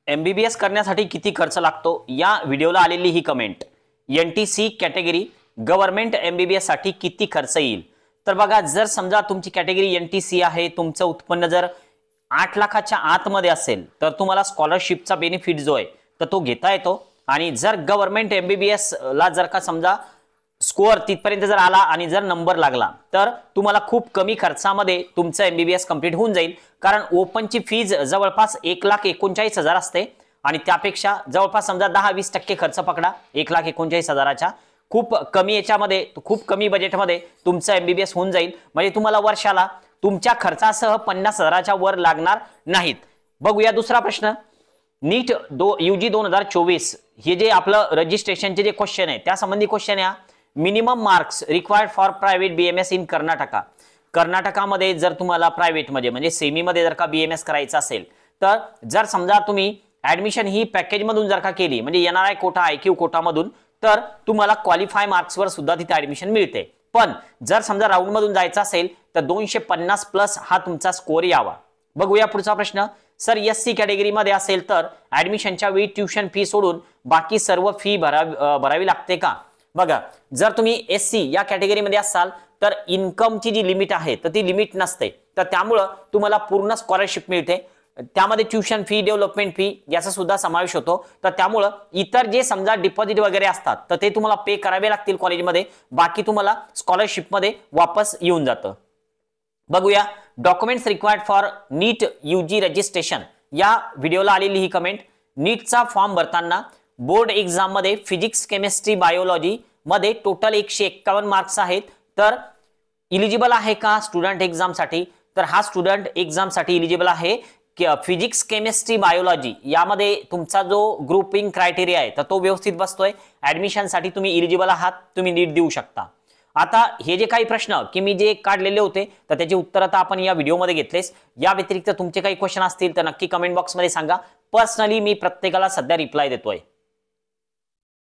MBBS करण्यासाठी किती खर्च लागतो या व्हिडिओला आलेली ही comment, NTC category government MBBS साठी किती खर्च येईल? तर बघा, जर समजा तुमची कॅटेगरी एनटीसी आहे, तुमचं उत्पन्न जर 8 लाखाच्या आतमध्ये असेल तर तुम्हाला स्कॉलरशिपचा बेनिफिट जो आहे तर तो घेता येतो। आणि जर गव्हर्नमेंट एमबीबीएस ला जर का समजा स्कोअर तिथपर्यंत जर आला आणि जर नंबर लागला तर तुम्हाला खूप कमी खर्चामध्ये तुमचं एमबीबीएस कंप्लीट होऊन जाईल। कारण ओपनची फीज जवळपास 1,39,000 असते आणि त्यापेक्षा जवळपास समजा 10-20% खर्च पकडा 1,39,000च्या, खूप कमी याच्यामध्ये, खूप कमी बजेटमध्ये तुमचं एमबीबीएस होऊन जाईल। म्हणजे तुम्हाला वर्षाला तुमच्या खर्चासह 50,000च्या वर लागणार नाहीत। बघूया दुसरा प्रश्न, नीट यूजी 2024 हे जे आपलं रजिस्ट्रेशनचे जे क्वेश्चन आहे त्या संबंधी क्वेश्चन आहे। Minimum marks required for private BMS in Karnataka. कर्नाटकामध्ये जर तुम्हाला प्रायव्हेट मध्ये म्हणजे सेमी मध्ये जर का बीएमएस करायचं असेल तर जर समजा तुम्ही ऍडमिशन ही पॅकेज मधून जर का केली म्हणजे एनआरआय कोटा आयक्यू कोटा मधून तर तुम्हाला क्वालिफाय मार्क्स वर सुद्धा तिथे ऍडमिशन मिळते। पण जर समजा राऊंड मधून जायचं असेल तर 250 प्लस हा तुमचा स्कोर यावा। बघूया पुढचा प्रश्न, सर एससी कॅटेगरी मध्ये असेल तर ऍडमिशनच्या वेळी ट्युशन फी सोडून बाकी सर्व फी भरावी लागते का? बघा, जर तुम्ही एससी या कॅटेगरीमध्ये असाल तर इन्कमची जी लिमिट आहे तर ती लिमिट नसते, तर त्यामुळं तुम्हाला पूर्ण स्कॉलरशिप मिळते। त्यामध्ये ट्युशन फी, डेव्हलपमेंट फी याचा सुद्धा समावेश होतो। तर त्यामुळं इतर जे समजा डिपॉझिट वगैरे असतात तर ते तुम्हाला पे करावे लागतील कॉलेजमध्ये, बाकी तुम्हाला स्कॉलरशिप मध्ये वापस येऊन जातं। बघूया, documents required for NEET UG registration या व्हिडिओला आलेली ही कमेंट, नीटचा फॉर्म भरताना बोर्ड एक्झाम मध्ये फिजिक्स, केमिस्ट्री, बायोलॉजी मध्ये टोटल 151 मार्क्स आहेत, तर इलिजिबल आहे का स्टुडंट एक्झाम साठी? तर हा स्टुडंट एक्झाम साठी इलिजिबल आहे। फिजिक्स, केमिस्ट्री, बायोलॉजी यामध्ये तुमचा जो ग्रुपिंग क्रायटेरिया आहे तर तो व्यवस्थित बसतोय, ऍडमिशन साठी तुम्ही इलिजिबल आहात, तुम्ही नीट देऊ शकता। आता हे जे काही प्रश्न की मी जे काढलेले होते तर त्याची उत्तर आता आपण या व्हिडिओमध्ये घेतलेस। या व्यतिरिक्त तुमचे काही क्वेश्चन असतील तर नक्की कमेंट बॉक्समध्ये सांगा, पर्सनली मी प्रत्येकाला सध्या रिप्लाय देतोय।